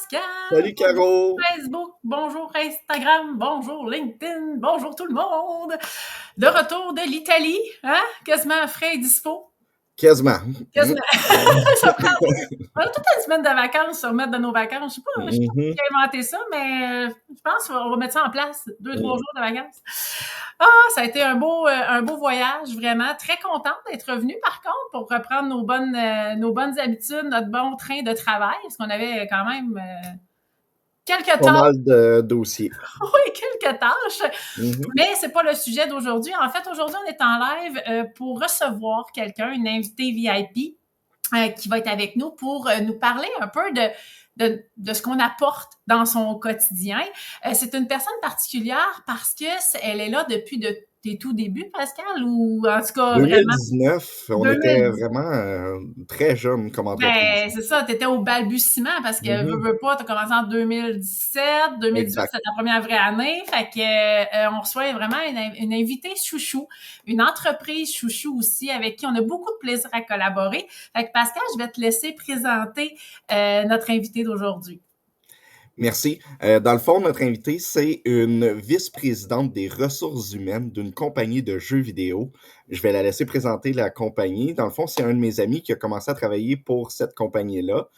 Pascal, Salut bonjour Caro! Facebook, bonjour Instagram, bonjour LinkedIn, bonjour tout le monde. De retour de l'Italie, hein? Quasiment frais et dispo. Quasiment. Quasiment. Ça prend... On a toute une semaine de vacances à remettre de nos vacances. Je sais pas qui a inventé ça, mais je pense qu'on va mettre ça en place. 2, 3 jours de vacances. Ah, ça a été un beau voyage, vraiment. Très contente d'être revenue, par contre, pour reprendre nos bonnes habitudes, notre bon train de travail, parce qu'on avait quand même quelques Pas tâches. mal de dossiers. Oui, quelques tâches. Mhm. Mais c'est pas le sujet d'aujourd'hui. En fait, aujourd'hui, on est en live pour recevoir quelqu'un, une invitée VIP qui va être avec nous pour nous parler un peu de ce qu'on apporte dans son quotidien. C'est une personne particulière parce que elle est là depuis tes tout débuts, Pascal, ou en tout cas vraiment 2019, on était 2010. vraiment très jeunes comme entreprise. Ben, c'est ça, tu étais au balbutiement parce que Mhm. veux pas, tu as commencé en 2017, 2018, Exact. c'est ta première vraie année, fait que on reçoit vraiment une invitée chouchou, une entreprise chouchou aussi avec qui on a beaucoup de plaisir à collaborer. Fait que Pascal, je vais te laisser présenter notre invitée d'aujourd'hui. Merci. Dans le fond, notre invitée, c'est une vice-présidente des ressources humaines d'une compagnie de jeux vidéo. Je vais la laisser présenter la compagnie. Dans le fond, c'est un de mes amis qui a commencé à travailler pour cette compagnie-là,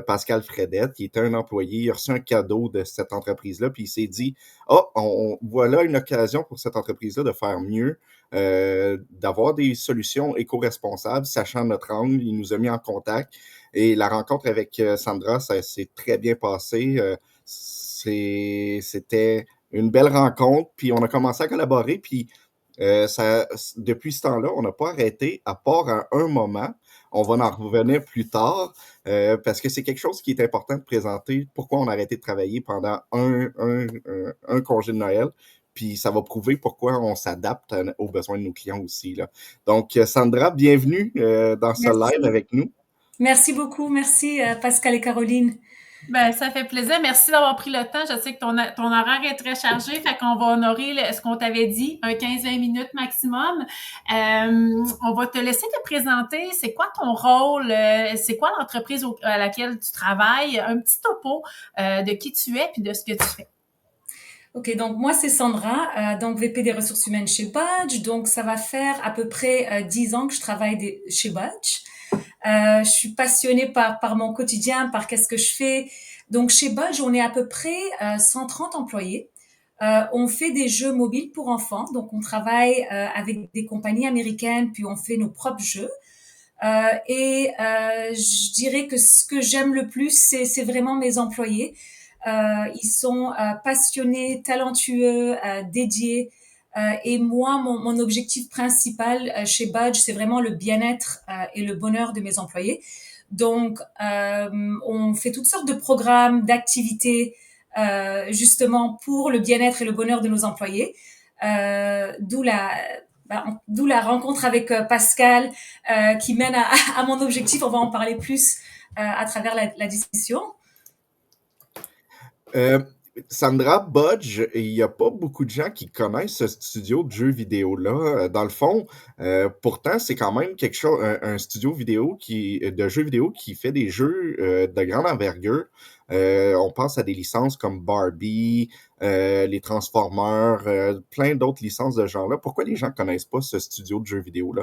Pascal Fredette, qui était un employé. Il a reçu un cadeau de cette entreprise-là, puis il s'est dit, oh, voilà une occasion pour cette entreprise-là de faire mieux, d'avoir des solutions éco-responsables, sachant notre angle. Il nous a mis en contact. Et la rencontre avec Sandra, ça s'est très bien passé. C'était une belle rencontre, puis on a commencé à collaborer, puis depuis ce temps-là, on n'a pas arrêté, à part à un moment. On va en revenir plus tard, parce que c'est quelque chose qui est important de présenter, pourquoi on a arrêté de travailler pendant un congé de Noël, puis ça va prouver pourquoi on s'adapte aux besoins de nos clients aussi, là. Donc, Sandra, bienvenue dans ce live Merci. avec nous. Merci beaucoup. Merci Pascal et Caroline. Ben, ça fait plaisir. Merci d'avoir pris le temps. Je sais que ton horaire est très chargé, fait qu'on va honorer ce qu'on t'avait dit, un 15-20 minutes maximum. On va te laisser te présenter. C'est quoi ton rôle? C'est quoi l'entreprise à laquelle tu travailles? Un petit topo de qui tu es puis de ce que tu fais. Ok, donc moi c'est Sandra, donc VP des ressources humaines chez Badge. Donc ça va faire à peu près 10 ans que je travaille chez Badge. Je suis passionnée par mon quotidien, par qu'est-ce que je fais. Donc chez Badge, on est à peu près 130 employés. On fait des jeux mobiles pour enfants, donc on travaille avec des compagnies américaines, puis on fait nos propres jeux. Je dirais que ce que j'aime le plus, c'est vraiment mes employés. Ils sont passionnés, talentueux, dédiés. Et moi, mon objectif principal chez Badge, c'est vraiment le bien-être et le bonheur de mes employés. Donc, on fait toutes sortes de programmes, d'activités, justement pour le bien-être et le bonheur de nos employés. D'où d'où la rencontre avec Pascal qui mène à mon objectif. On va en parler plus à travers la discussion. Euh, Sandra Budge, il n'y a pas beaucoup de gens qui connaissent ce studio de jeux vidéo-là. Dans le fond, pourtant, c'est quand même quelque chose, un studio vidéo de jeux vidéo qui fait des jeux de grande envergure. On pense à des licences comme Barbie, les Transformers, plein d'autres licences de ce genre-là. Pourquoi les gens connaissent pas ce studio de jeux vidéo-là?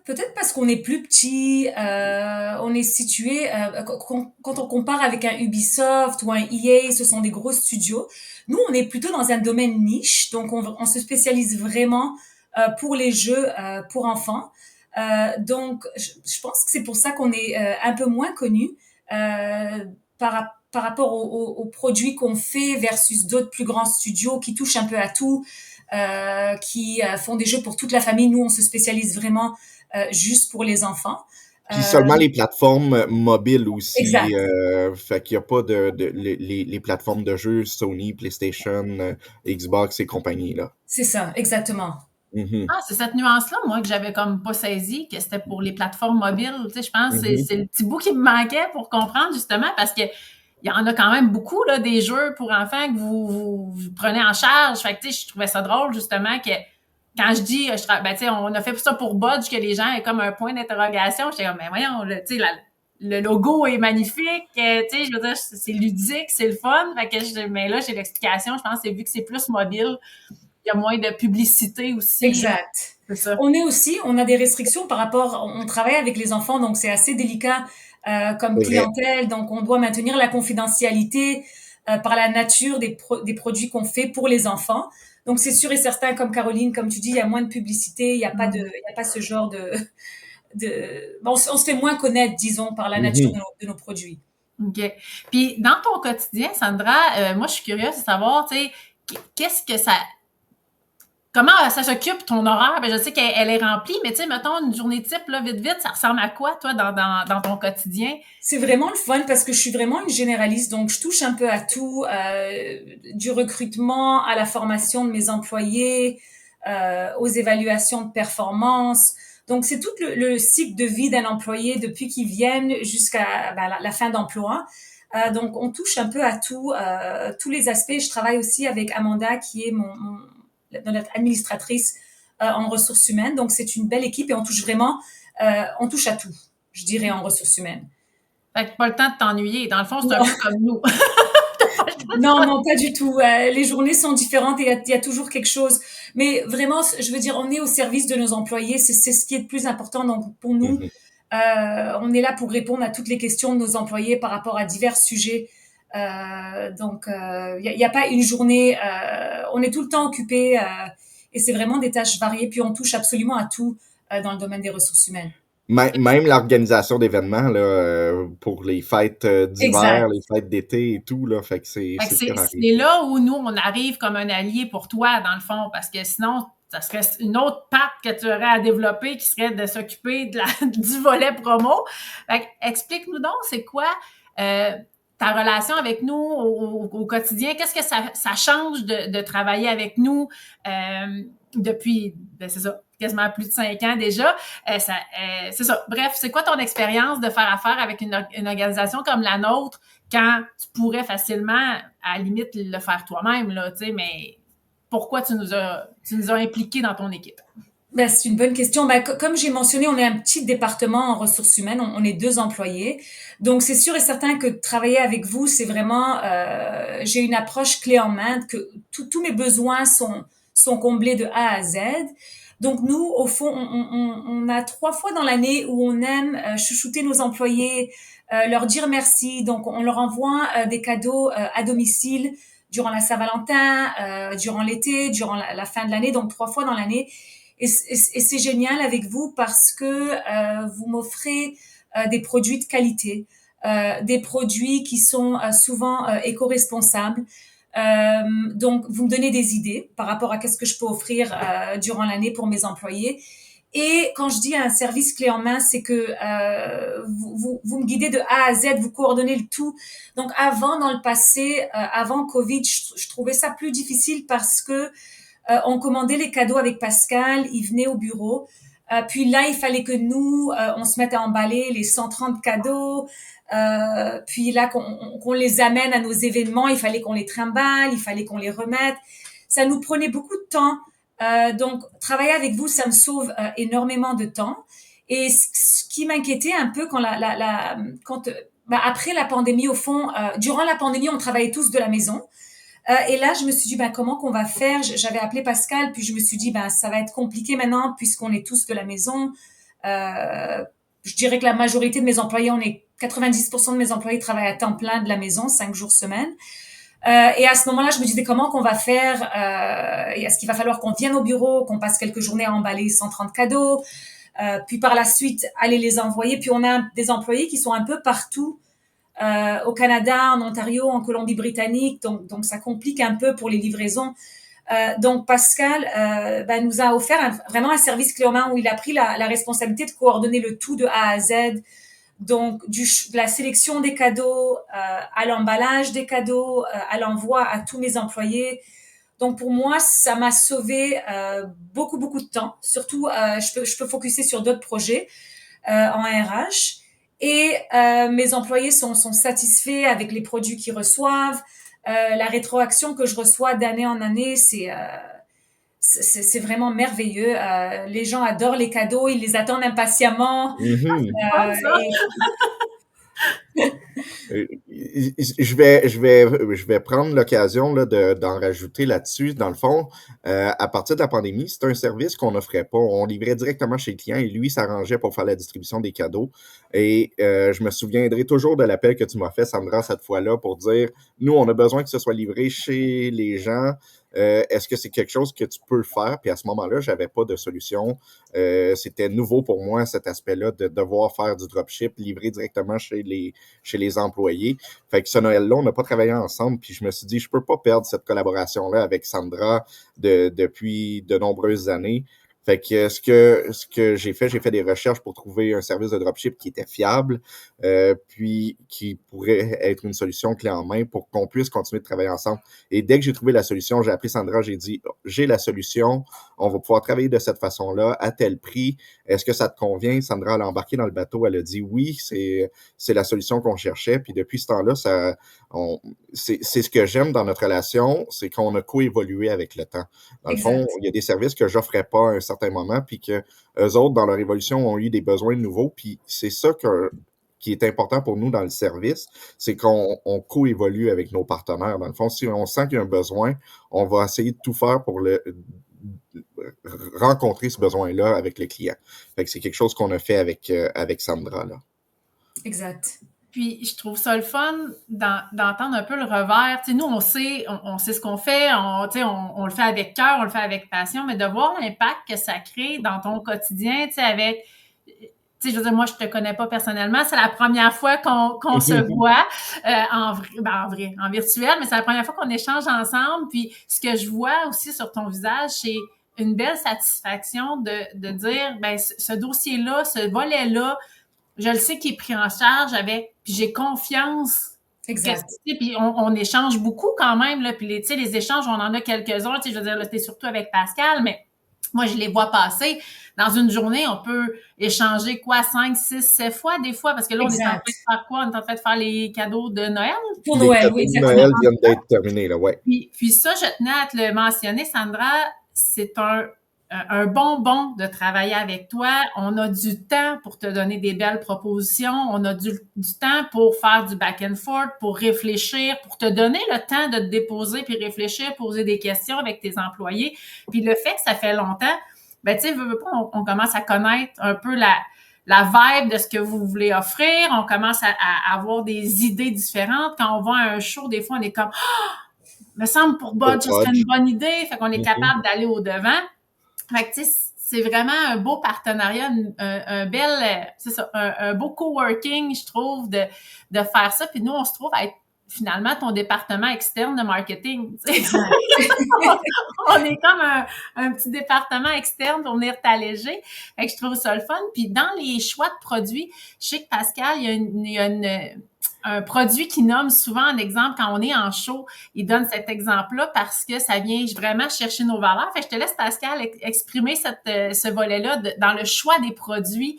Peut-être parce qu'on est plus petit, on est situé, quand on compare avec un Ubisoft ou un EA, ce sont des gros studios. Nous, on est plutôt dans un domaine niche, donc on se spécialise vraiment pour les jeux pour enfants. Donc, je pense que c'est pour ça qu'on est un peu moins connu par rapport aux produits qu'on fait versus d'autres plus grands studios qui touchent un peu à tout, qui font des jeux pour toute la famille. Nous, on se spécialise vraiment juste pour les enfants. Puis seulement les plateformes mobiles aussi. Exact. Fait qu'il n'y a pas les plateformes de jeux Sony, PlayStation, Xbox et compagnie, là. C'est ça, exactement. Mhm, Ah, c'est cette nuance-là, moi, que j'avais comme pas saisi, que c'était pour les plateformes mobiles. Tu sais, je pense que mhm. c'est le petit bout qui me manquait pour comprendre, justement, parce que il y en a quand même beaucoup, là, des jeux pour enfants que vous prenez en charge. Fait que, tu sais, je trouvais ça drôle, justement, que quand je dis, ben, tu sais, on a fait ça pour Budge, que les gens aient comme un point d'interrogation. J'étais comme, mais voyons, tu sais, le logo est magnifique, tu sais, je veux dire, c'est ludique, c'est le fun. Fait que mais là, j'ai l'explication, je pense, c'est vu que c'est plus mobile, il y a moins de publicité aussi. Exact. C'est ça. On a des restrictions par rapport, on travaille avec les enfants, donc c'est assez délicat comme clientèle, donc on doit maintenir la confidentialité par la nature des produits qu'on fait pour les enfants. Donc c'est sûr et certain, comme Caroline, comme tu dis, il y a moins de publicité, il y a pas ce genre on se fait moins connaître, disons, par la nature de nos produits. OK. Puis dans ton quotidien, Sandra, moi je suis curieuse de savoir, tu sais, qu'est-ce que ça comment ça s'occupe ton horaire? Ben, je sais qu'elle est remplie, mais tu sais, mettons une journée type, là, vite, ça ressemble à quoi, toi, dans ton quotidien? C'est vraiment le fun parce que je suis vraiment une généraliste, donc je touche un peu à tout, du recrutement à la formation de mes employés, aux évaluations de performance. Donc c'est tout le cycle de vie d'un employé depuis qu'ils viennent jusqu'à la fin d'emploi. Donc on touche un peu à tout, tous les aspects. Je travaille aussi avec Amanda qui est notre administratrice en ressources humaines. Donc c'est une belle équipe et on touche à tout, je dirais, en ressources humaines. Fait que pas le temps de t'ennuyer. Dans le fond, c'est un peu comme nous. Non, pas du tout. Les journées sont différentes et il y a toujours quelque chose. Mais vraiment, je veux dire, on est au service de nos employés. C'est ce qui est le plus important. Donc, pour nous, on est là pour répondre à toutes les questions de nos employés par rapport à divers sujets. Donc, il y a pas une journée. On est tout le temps occupé et c'est vraiment des tâches variées. Puis, on touche absolument à tout dans le domaine des ressources humaines. Même l'organisation d'événements là, pour les fêtes d'hiver, les fêtes d'été et tout, là, fait que c'est là où nous, on arrive comme un allié pour toi, dans le fond, parce que sinon, ça serait une autre patte que tu aurais à développer qui serait de s'occuper du volet promo. Fait que, explique-nous donc, c'est quoi ta relation avec nous au quotidien? Qu'est-ce que ça change de travailler avec nous depuis, c'est ça, quasiment plus de 5 ans déjà. C'est ça. Bref, c'est quoi ton expérience de faire affaire avec une organisation comme la nôtre quand tu pourrais facilement, à la limite, le faire toi-même, là, tu sais, mais pourquoi tu nous as impliqués dans ton équipe? Ben, c'est une bonne question. Ben, comme j'ai mentionné, on est un petit département en ressources humaines. On est 2 employés. Donc, c'est sûr et certain que travailler avec vous, c'est vraiment, j'ai une approche clé en main, que tous mes besoins sont comblés de A à Z. Donc, nous, au fond, on a 3 fois dans l'année où on aime chouchouter nos employés, leur dire merci. Donc, on leur envoie des cadeaux à domicile durant la Saint-Valentin, durant l'été, durant la fin de l'année. Donc, 3 fois dans l'année. Et c'est génial avec vous parce que vous m'offrez des produits de qualité, des produits qui sont souvent éco-responsables. Donc, vous me donnez des idées par rapport à qu'est-ce que je peux offrir durant l'année pour mes employés. Et quand je dis un service clé en main, c'est que vous me guidez de A à Z, vous coordonnez le tout. Donc, dans le passé, avant Covid, je trouvais ça plus difficile parce que on commandait les cadeaux avec Pascal, il venait au bureau. Puis là, il fallait que nous, on se mette à emballer les 130 cadeaux. Puis là, qu'on les amène à nos événements, il fallait qu'on les trimballe, il fallait qu'on les remette. Ça nous prenait beaucoup de temps. Donc, travailler avec vous, ça me sauve énormément de temps. Et ce qui m'inquiétait un peu après la pandémie, au fond, durant la pandémie, on travaillait tous de la maison. Et là, je me suis dit, comment qu'on va faire? J'avais appelé Pascal, puis je me suis dit, ça va être compliqué maintenant puisqu'on est tous de la maison. Je dirais que la majorité de mes employés, 90% de mes employés travaillent à temps plein de la maison, 5 jours semaine. Et à ce moment-là, je me disais, comment qu'on va faire? Est-ce qu'il va falloir qu'on vienne au bureau, qu'on passe quelques journées à emballer 130 cadeaux? Puis par la suite, aller les envoyer. Puis on a des employés qui sont un peu partout. Au Canada, en Ontario, en Colombie-Britannique, donc ça complique un peu pour les livraisons. Donc Pascal nous a offert vraiment un service clé en main où il a pris la responsabilité de coordonner le tout de A à Z, donc de la sélection des cadeaux, à l'emballage des cadeaux, à l'envoi à tous mes employés. Donc pour moi, ça m'a sauvé beaucoup de temps. Surtout, je peux focuser sur d'autres projets en RH. Et mes employés sont satisfaits avec les produits qu'ils reçoivent. La rétroaction que je reçois d'année en année, c'est vraiment merveilleux. Les gens adorent les cadeaux, ils les attendent impatiemment. Mm-hmm. Je vais prendre l'occasion là, d'en rajouter là-dessus. Dans le fond, à partir de la pandémie, c'était un service qu'on n'offrait pas. On livrait directement chez le client et lui s'arrangeait pour faire la distribution des cadeaux. Et je me souviendrai toujours de l'appel que tu m'as fait, Sandra, cette fois-là, pour dire, nous, on a besoin que ce soit livré chez les gens. Est-ce que c'est quelque chose que tu peux faire? Puis à ce moment-là, j'avais pas de solution. C'était nouveau pour moi, cet aspect-là, de devoir faire du dropship, livrer directement chez les employés. Fait que ce Noël-là, on n'a pas travaillé ensemble, puis je me suis dit, je peux pas perdre cette collaboration-là avec Sandra depuis de nombreuses années. Fait que ce que j'ai fait des recherches pour trouver un service de dropship qui était fiable, puis qui pourrait être une solution clé en main pour qu'on puisse continuer de travailler ensemble. Et dès que j'ai trouvé la solution, j'ai appelé Sandra, j'ai dit, j'ai la solution, on va pouvoir travailler de cette façon-là, à tel prix. Est-ce que ça te convient? Sandra, elle a embarqué dans le bateau, elle a dit oui, c'est la solution qu'on cherchait. Puis depuis ce temps-là, c'est ce que j'aime dans notre relation, c'est qu'on a coévolué avec le temps. Dans le fond, il y a des services que j'offrais pas à un certain moment, puis que eux autres, dans leur évolution, ont eu des besoins nouveaux. Puis c'est ça qui est important pour nous dans le service, c'est qu'on coévolue avec nos partenaires. Dans le fond, si on sent qu'il y a un besoin, on va essayer de tout faire pour rencontrer ce besoin-là avec le client. Fait que c'est quelque chose qu'on a fait avec Sandra, là. Exact. Puis je trouve ça le fun d'entendre un peu le revers. Tu sais, nous, on sait ce qu'on fait, on le fait avec cœur, on le fait avec passion, mais de voir l'impact que ça crée dans ton quotidien, tu sais, avec... Tu sais, je veux dire, moi, je te connais pas personnellement. C'est la première fois qu'on se voit en virtuel, mais c'est la première fois qu'on échange ensemble. Puis ce que je vois aussi sur ton visage, c'est une belle satisfaction de dire, ben ce dossier-là, ce volet-là, je le sais qu'il est pris en charge puis j'ai confiance. Exact. Puis on échange beaucoup quand même, là. Puis les échanges, on en a quelques-uns. Tu sais, je veux dire, là, c'était surtout avec Pascal, mais moi, je les vois passer. Dans une journée, on peut échanger 5, 6, 7 fois des fois, parce que là, on est en train de faire quoi? On est en train de faire les cadeaux de Noël? Pour Noël, oui, exactement. Les cadeaux de Noël viennent d'être terminés, là, ouais. Puis ça, je tenais à te le mentionner, Sandra, c'est un bonbon de travailler avec toi. On a du temps pour te donner des belles propositions. On a du temps pour faire du back and forth, pour réfléchir, pour te donner le temps de te déposer puis réfléchir, poser des questions avec tes employés. Puis le fait que ça fait longtemps, ben tu sais, veux pas, on commence à connaître un peu la vibe de ce que vous voulez offrir. On commence à avoir des idées différentes. Quand on va à un show, des fois, on est comme me semble pour Budge, ce serait une bonne idée. Fait qu'on est capable d'aller au-devant. Fait que, tu sais, c'est vraiment un beau partenariat, un bel, c'est ça, un beau coworking, je trouve, de faire ça. Puis nous, on se trouve à être finalement ton département externe de marketing. On est comme un petit département externe pour venir t'alléger. Fait que je trouve ça le fun. Puis dans les choix de produits, je sais que Pascal, il y a un produit qu'il nomme souvent en exemple quand on est en show. Il donne cet exemple-là parce que ça vient vraiment chercher nos valeurs. Fait que je te laisse, Pascal, exprimer ce volet-là dans le choix des produits.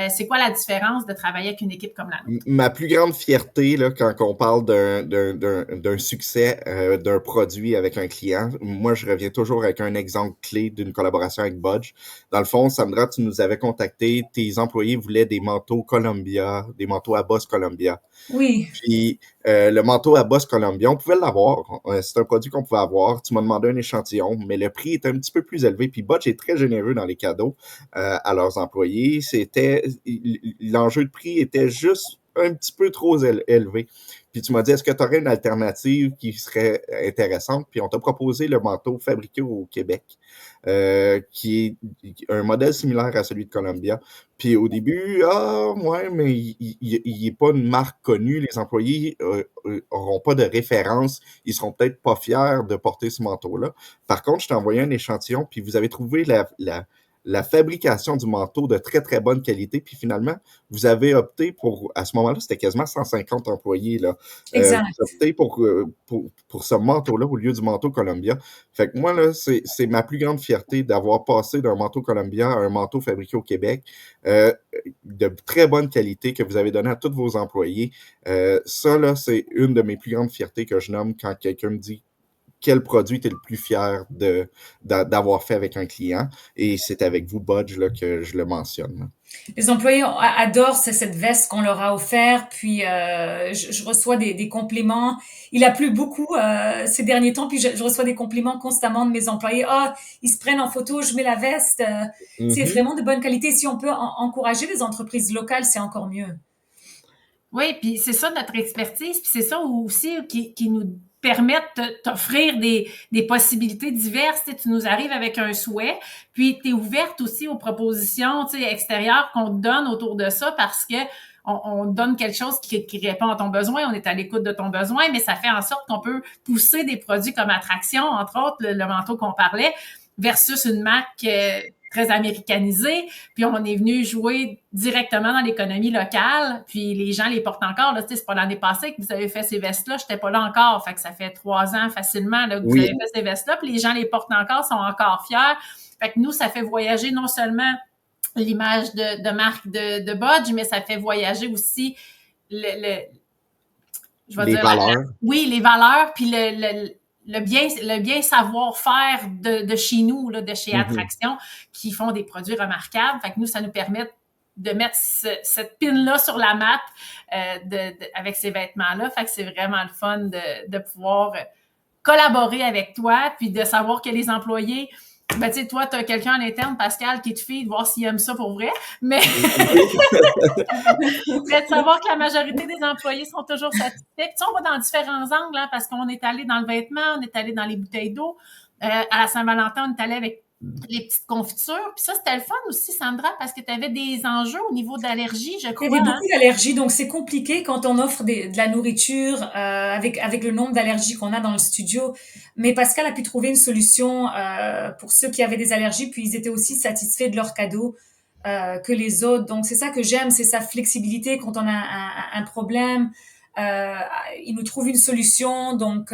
C'est quoi la différence de travailler avec une équipe comme la nôtre? Ma plus grande fierté, là, quand on parle d'un succès d'un produit avec un client, moi, je reviens toujours avec un exemple clé d'une collaboration avec Budge. Dans le fond, Sandra, tu nous avais contacté, tes employés voulaient des manteaux Columbia, des manteaux à boss Columbia. Oui. Puis le manteau à boss Columbia, on pouvait l'avoir. C'est un produit qu'on pouvait avoir. Tu m'as demandé un échantillon, mais le prix est un petit peu plus élevé. Puis Budge est très généreux dans les cadeaux à leurs employés. L'enjeu de prix était juste un petit peu trop élevé. Puis tu m'as dit, est-ce que tu aurais une alternative qui serait intéressante? Puis on t'a proposé le manteau fabriqué au Québec, qui est un modèle similaire à celui de Columbia. Puis au début, ouais, mais il est pas une marque connue. Les employés auront pas de référence. Ils seront peut-être pas fiers de porter ce manteau-là. Par contre, je t'ai envoyé un échantillon, puis vous avez trouvé la fabrication du manteau de très, très bonne qualité. Puis finalement, vous avez opté pour, à ce moment-là, c'était quasiment 150 employés, là. Vous avez opté pour ce manteau-là au lieu du manteau Columbia. Fait que moi, là, c'est ma plus grande fierté d'avoir passé d'un manteau Columbia à un manteau fabriqué au Québec, de très bonne qualité que vous avez donné à tous vos employés. Ça, là, c'est une de mes plus grandes fiertés que je nomme quand quelqu'un me dit quel produit tu es le plus fier d'avoir fait avec un client. Et c'est avec vous, Budge, là, que je le mentionne. Là. Les employés adorent cette veste qu'on leur a offert, puis je reçois des compliments. Il a plu beaucoup ces derniers temps, puis je reçois des compliments constamment de mes employés. Ah, ils se prennent en photo, je mets la veste. C'est vraiment de bonne qualité. Si on peut encourager les entreprises locales, c'est encore mieux. Oui, puis c'est ça notre expertise, puis c'est ça aussi qui nous permettent de t'offrir des possibilités diverses. Tu nous arrives avec un souhait, puis tu es ouverte aussi aux propositions extérieures qu'on te donne autour de ça parce que on donne quelque chose qui répond à ton besoin, on est à l'écoute de ton besoin, mais ça fait en sorte qu'on peut pousser des produits comme Attraction, entre autres, le manteau qu'on parlait, versus une marque très américanisée, puis on est venu jouer directement dans l'économie locale, puis les gens les portent encore. Là, c'est pas l'année passée que vous avez fait ces vestes-là, j'étais pas là encore, fait que ça fait 3 ans facilement là, que vous avez fait ces vestes-là, puis les gens les portent encore, sont encore fiers. Fait que nous, ça fait voyager non seulement l'image de marque de Budge, mais ça fait voyager aussi les valeurs. Oui, les valeurs, puis le bien savoir-faire de chez nous, là, de chez Attraction, qui font des produits remarquables. Fait que nous, ça nous permet de mettre cette pin-là sur la map avec ces vêtements-là. Fait que c'est vraiment le fun de pouvoir collaborer avec toi, puis de savoir que les employés, ben, tu sais, toi, tu as quelqu'un à l'interne, Pascal, qui te fait de voir s'il aime ça pour vrai, mais de savoir que la majorité des employés sont toujours satisfaits. Puis, on va dans différents angles, hein, parce qu'on est allé dans le vêtement, on est allé dans les bouteilles d'eau. À la Saint-Valentin, on est allé avec les petites confitures. Puis ça, c'était le fun aussi, Sandra, parce que tu avais des enjeux au niveau d'allergie, je crois. Il y avait beaucoup d'allergies, donc c'est compliqué quand on offre de la nourriture avec le nombre d'allergies qu'on a dans le studio. Mais Pascal a pu trouver une solution pour ceux qui avaient des allergies, puis ils étaient aussi satisfaits de leur cadeau que les autres. Donc c'est ça que j'aime, c'est sa flexibilité quand on a un problème. Il nous trouve une solution, donc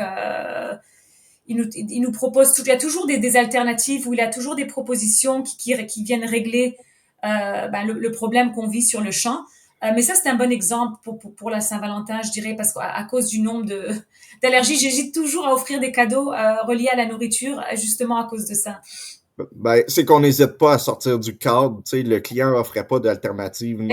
il nous propose il y a toujours des alternatives, où il a toujours des propositions qui viennent régler le problème qu'on vit sur le champ. Mais ça, c'est un bon exemple pour la Saint-Valentin, je dirais, parce qu'à cause du nombre d'allergies, j'hésite toujours à offrir des cadeaux reliés à la nourriture, justement à cause de ça. Ben, c'est qu'on n'hésite pas à sortir du cadre. Tu sais, le client n'offrait pas d'alternative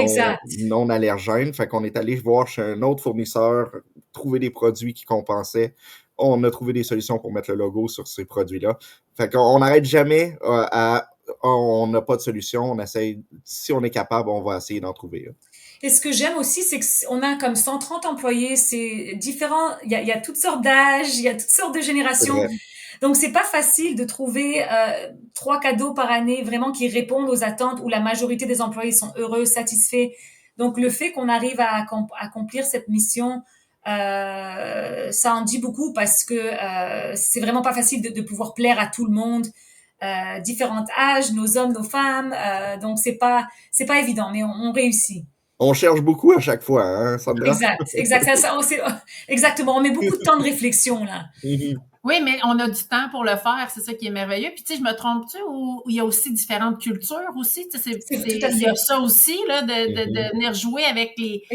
non allergène. Fait qu'on est allé voir chez un autre fournisseur, trouver des produits qui compensaient. On a trouvé des solutions pour mettre le logo sur ces produits-là. Fait qu'on n'arrête jamais on n'a pas de solution. On essaye, si on est capable, on va essayer d'en trouver. Et ce que j'aime aussi, c'est qu'on a comme 130 employés, c'est différent. Il y a toutes sortes d'âges, il y a toutes sortes de générations. Donc, c'est pas facile de trouver 3 cadeaux par année vraiment qui répondent aux attentes, où la majorité des employés sont heureux, satisfaits. Donc, le fait qu'on arrive à accomplir cette mission, ça en dit beaucoup, parce que c'est vraiment pas facile de pouvoir plaire à tout le monde. Différents âges, nos hommes, nos femmes. Donc, c'est pas évident, mais on réussit. On cherche beaucoup à chaque fois, hein, Sandra? Exact. Exactement. On met beaucoup de temps de réflexion, là. Oui, mais on a du temps pour le faire, c'est ça qui est merveilleux. Puis, tu sais, je me trompe-tu, ou il y a aussi différentes cultures aussi? Tu sais, il y a ça aussi, là, de venir jouer avec les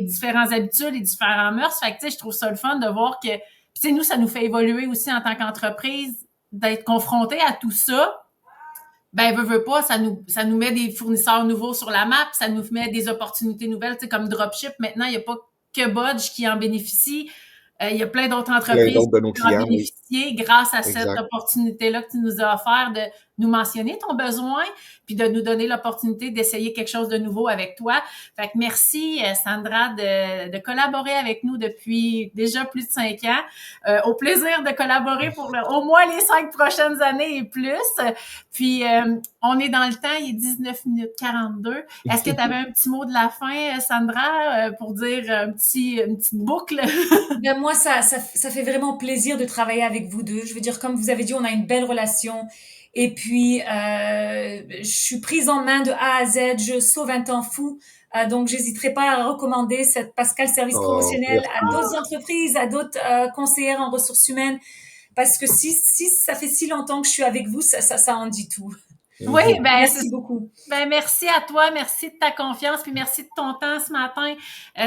différentes habitudes, les différents mœurs. Fait que, tu sais, je trouve ça le fun de voir que, tu sais, nous, ça nous fait évoluer aussi en tant qu'entreprise, d'être confrontés à tout ça. Ben, veut pas, ça nous met des fournisseurs nouveaux sur la map, ça nous met des opportunités nouvelles, tu sais, comme Dropship. Maintenant, il n'y a pas que Budge qui en bénéficie. Il y a plein d'autres entreprises qui ont bénéficié grâce à cette opportunité-là que tu nous as offert de nous mentionner ton besoin, puis de nous donner l'opportunité d'essayer quelque chose de nouveau avec toi. Fait que merci, Sandra, de collaborer avec nous depuis déjà plus de 5 ans. Au plaisir de collaborer pour au moins les 5 prochaines années et plus. Puis, on est dans le temps, il est 19 minutes 42. Est-ce que tu avais un petit mot de la fin, Sandra, pour dire une petite boucle? Ben moi, ça fait vraiment plaisir de travailler avec vous deux. Je veux dire, comme vous avez dit, on a une belle relation. Et puis, je suis prise en main de A à Z. Je sauve un temps fou. Donc, j'hésiterai pas à recommander cette Pascal Service Promotionnel à d'autres entreprises, à d'autres conseillères en ressources humaines. Parce que si ça fait si longtemps que je suis avec vous, ça en dit tout. Oui, Merci beaucoup. Merci à toi, merci de ta confiance, puis merci de ton temps ce matin.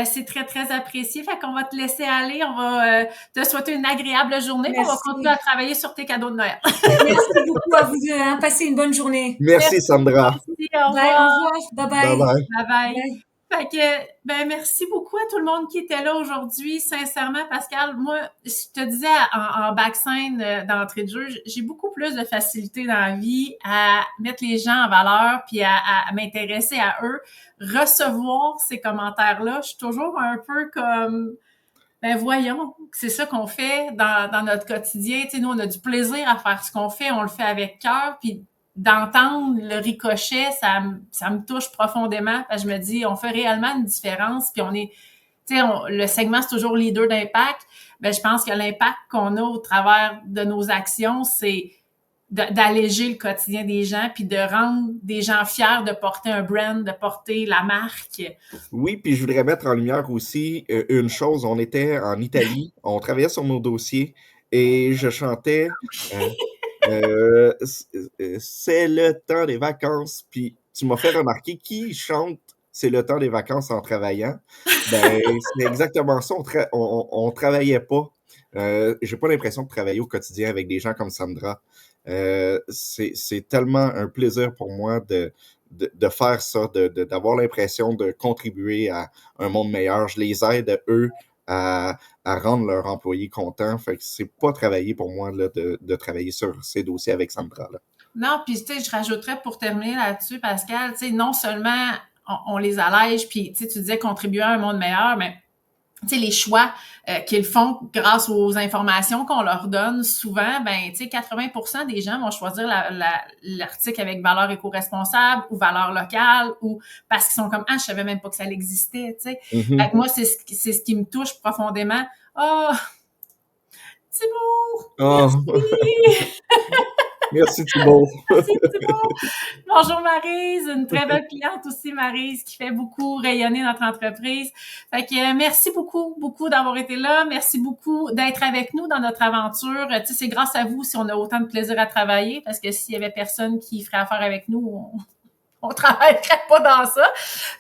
C'est très, très apprécié. Fait qu'on va te laisser aller. On va te souhaiter une agréable journée. On va continuer à travailler sur tes cadeaux de Noël. Merci beaucoup à vous deux. Hein. Passez une bonne journée. Merci, Sandra. Merci, au revoir. Au revoir. Bye-bye. Bye-bye. Bye-bye. Fait que, merci beaucoup à tout le monde qui était là aujourd'hui. Sincèrement, Pascal, moi, je te disais en backscène d'entrée de jeu, j'ai beaucoup plus de facilité dans la vie à mettre les gens en valeur puis à m'intéresser à eux. Recevoir ces commentaires-là, je suis toujours un peu comme, voyons, c'est ça qu'on fait dans notre quotidien. Tu sais, nous, on a du plaisir à faire ce qu'on fait, on le fait avec cœur, puis d'entendre le ricochet, ça me touche profondément. Parce que je me dis, on fait réellement une différence, puis on est, tu sais, le segment, c'est toujours leader d'impact. Je pense que l'impact qu'on a au travers de nos actions, c'est d'alléger le quotidien des gens, puis de rendre des gens fiers de porter un brand, de porter la marque. Oui, puis je voudrais mettre en lumière aussi une chose. On était en Italie, on travaillait sur nos dossiers et je chantais c'est le temps des vacances. Puis tu m'as fait remarquer qui chante c'est le temps des vacances en travaillant. C'est exactement ça. On travaillait pas. J'ai pas l'impression de travailler au quotidien avec des gens comme Sandra. C'est tellement un plaisir pour moi de faire ça, d'avoir l'impression de contribuer à un monde meilleur. Je les aide, eux, à rendre leurs employés contents. Fait que c'est pas travailler pour moi là, de travailler sur ces dossiers avec Sandra. Là. Non, puis tu sais, je rajouterais pour terminer là-dessus, Pascal, tu sais, non seulement on les allège, puis tu disais contribuer à un monde meilleur, mais tu sais, les choix qu'ils font grâce aux informations qu'on leur donne, souvent, tu sais, 80% des gens vont choisir l'article avec valeur éco-responsable ou valeur locale ou parce qu'ils sont comme, je savais même pas que ça existait, tu sais. Mm-hmm. Moi, c'est ce qui me touche profondément. Oh, Thibault! Oh. Merci! Merci Thibault. Merci Thibault. Bonjour Maryse, une très belle cliente aussi Maryse qui fait beaucoup rayonner notre entreprise. Fait que merci beaucoup d'avoir été là. Merci beaucoup d'être avec nous dans notre aventure. Tu sais, c'est grâce à vous si on a autant de plaisir à travailler parce que s'il y avait personne qui ferait affaire avec nous, on travaillerait pas dans ça.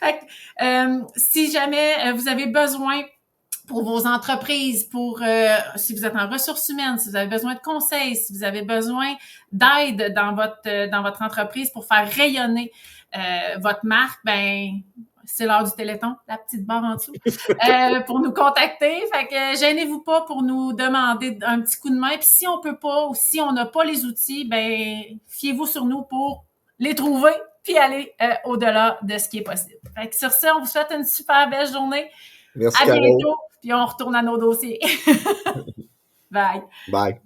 Fait que, si jamais vous avez besoin pour vos entreprises, si vous êtes en ressources humaines, si vous avez besoin de conseils, si vous avez besoin d'aide dans votre entreprise pour faire rayonner votre marque, c'est l'heure du Téléthon, la petite barre en dessous, pour nous contacter. Fait que gênez-vous pas pour nous demander un petit coup de main. Puis si on peut pas ou si on n'a pas les outils, fiez-vous sur nous pour les trouver puis aller au-delà de ce qui est possible. Fait que sur ça, on vous souhaite une super belle journée. Merci, à bientôt, puis on retourne à nos dossiers. Bye. Bye.